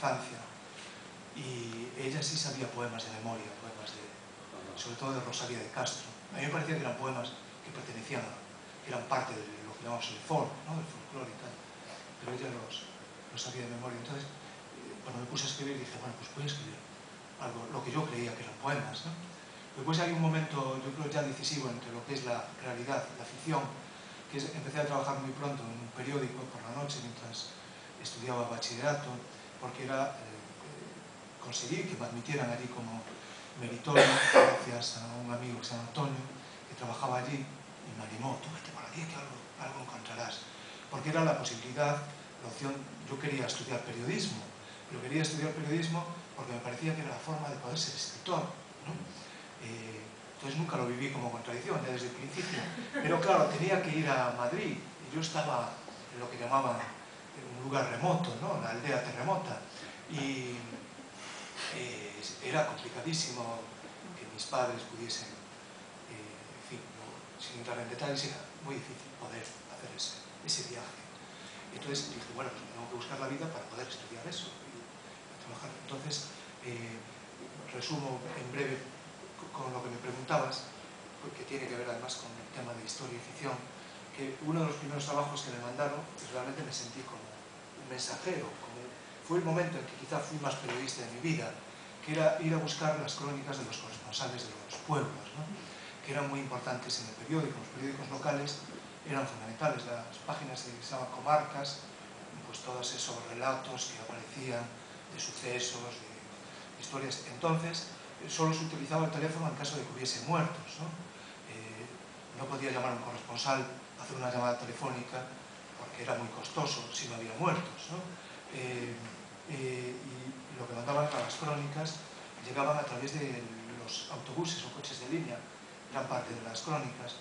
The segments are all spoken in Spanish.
infancia, y ella sí sabía poemas de memoria, sobre todo de Rosalía de Castro. A mí me parecía que eran poemas que pertenecían que eran parte de lo que llamamos el folk, ¿no? Del folclore y tal, pero ella los sabía de memoria. Entonces, cuando me puse a escribir, dije, bueno, pues voy a escribir algo, lo que yo creía que eran poemas, ¿no? Después hay un momento, yo creo, ya decisivo entre lo que es la realidad, la ficción, que es, empecé a trabajar muy pronto en un periódico por la noche mientras estudiaba bachillerato, porque era conseguir que me admitieran allí como meritorio, gracias a un amigo que se llama Antonio, que trabajaba allí, y me animó, tú vete por allí que algo encontrarás. Porque era la posibilidad, la opción, yo quería estudiar periodismo, pero quería estudiar periodismo porque me parecía que era la forma de poder ser escritor, ¿no? Entonces nunca lo viví como contradicción, ya desde el principio. Pero claro, tenía que ir a Madrid, y yo estaba en lo que llamaban un lugar remoto, ¿no? La aldea terremota, y era complicadísimo que mis padres pudiesen, en fin, no, sin entrar en detalles, era muy difícil poder hacer ese viaje. Entonces dije, bueno, pues tengo que buscar la vida para poder estudiar eso y trabajar. Entonces, resumo en breve con lo que me preguntabas, que tiene que ver además con el tema de historia y ficción, que uno de los primeros trabajos que me mandaron, pues realmente me sentí como un mensajero, fue el momento en que quizá fui más periodista de mi vida, que era ir a buscar las crónicas de los corresponsales de los pueblos, ¿no? Que eran muy importantes en el periódico. Los periódicos locales eran fundamentales. Las páginas que se llamaban comarcas, pues todos esos relatos que aparecían de sucesos, de historias. Entonces, solo se utilizaba el teléfono en caso de que hubiese muertos, ¿no? No podía llamar a un corresponsal, hacer una llamada telefónica, porque era muy costoso si no había muertos, ¿no? Y lo que mandaban a las crónicas llegaban a través de los autobuses o coches de línea, gran parte de las crónicas,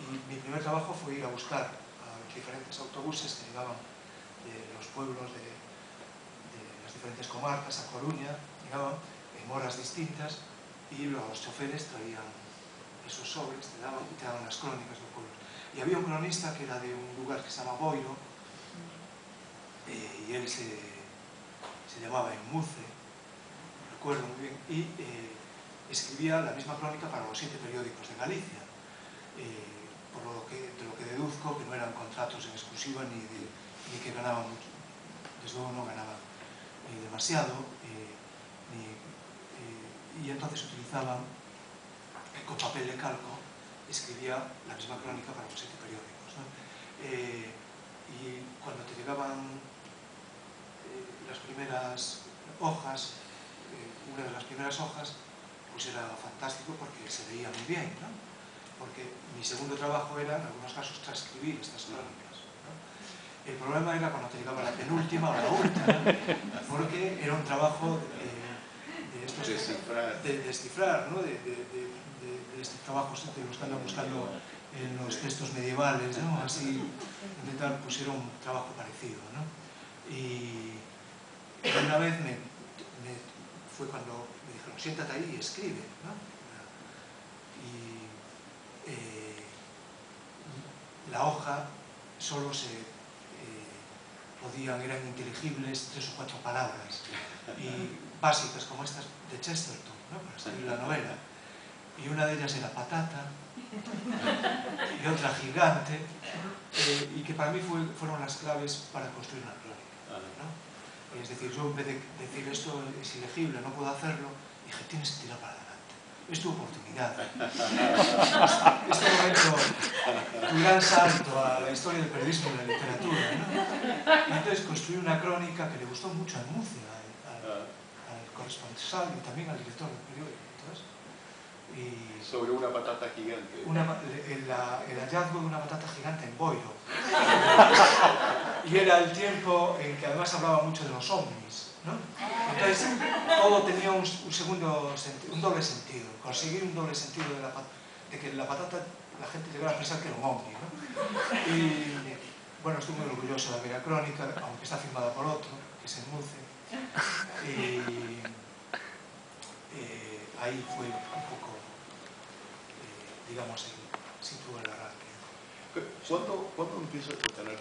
y mi primer trabajo fue ir a buscar a los diferentes autobuses que llegaban de los pueblos de las diferentes comarcas, a Coruña, llegaban en horas distintas, y los choferes traían esos sobres, te daban las crónicas del pueblo. Y había un cronista que era de un lugar que se llama Boiro, y él se llamaba Enmuce, recuerdo muy bien, y escribía la misma crónica para los 7 periódicos de Galicia, de lo que deduzco que no eran contratos en exclusiva ni que ganaban mucho, desde luego no ganaban demasiado, y entonces utilizaban con papel de calco, escribía la misma crónica para los 7 periódicos, ¿no? Y cuando te llegaban las primeras hojas, una de las primeras hojas, pues era fantástico porque se veía muy bien, ¿no? Porque mi segundo trabajo era, en algunos casos, transcribir estas crónicas, ¿no? El problema era cuando te llegaba la penúltima o la última, porque era un trabajo de descifrar, ¿no? De este trabajo de los que andan buscando en los textos medievales, ¿no? Así, intentar, pues era un trabajo parecido, ¿no? Y una vez fue cuando me dijeron, siéntate ahí y escribe, ¿no? Y la hoja solo eran inteligibles 3 o 4 palabras, y básicas como estas de Chesterton, ¿no? Para escribir la novela. Y una de ellas era patata, y otra gigante, y que para mí fueron las claves para construir una crónica, ¿no? Es decir, yo en vez de decir esto es ilegible, no puedo hacerlo, dije, tienes que tirar para adelante, es tu oportunidad. Este momento, tu gran salto a la historia del periodismo y la literatura, ¿no? Y entonces construí una crónica que le gustó mucho a Enmuce, al corresponsal y también al director del periódico. Sobre una patata gigante. El hallazgo de una patata gigante en Boiro. Y era el tiempo en que además hablaba mucho de los ovnis, ¿no? Entonces todo tenía un doble sentido. Conseguir un doble sentido de que la patata, la gente llegara a pensar que era un ovni, ¿no? Y bueno, estoy muy orgulloso de aquella crónica, aunque está firmada por otro, que es Enmuce. Y ahí fue un poco, digamos, situó el arranque. ¿Cuándo empiezas a tener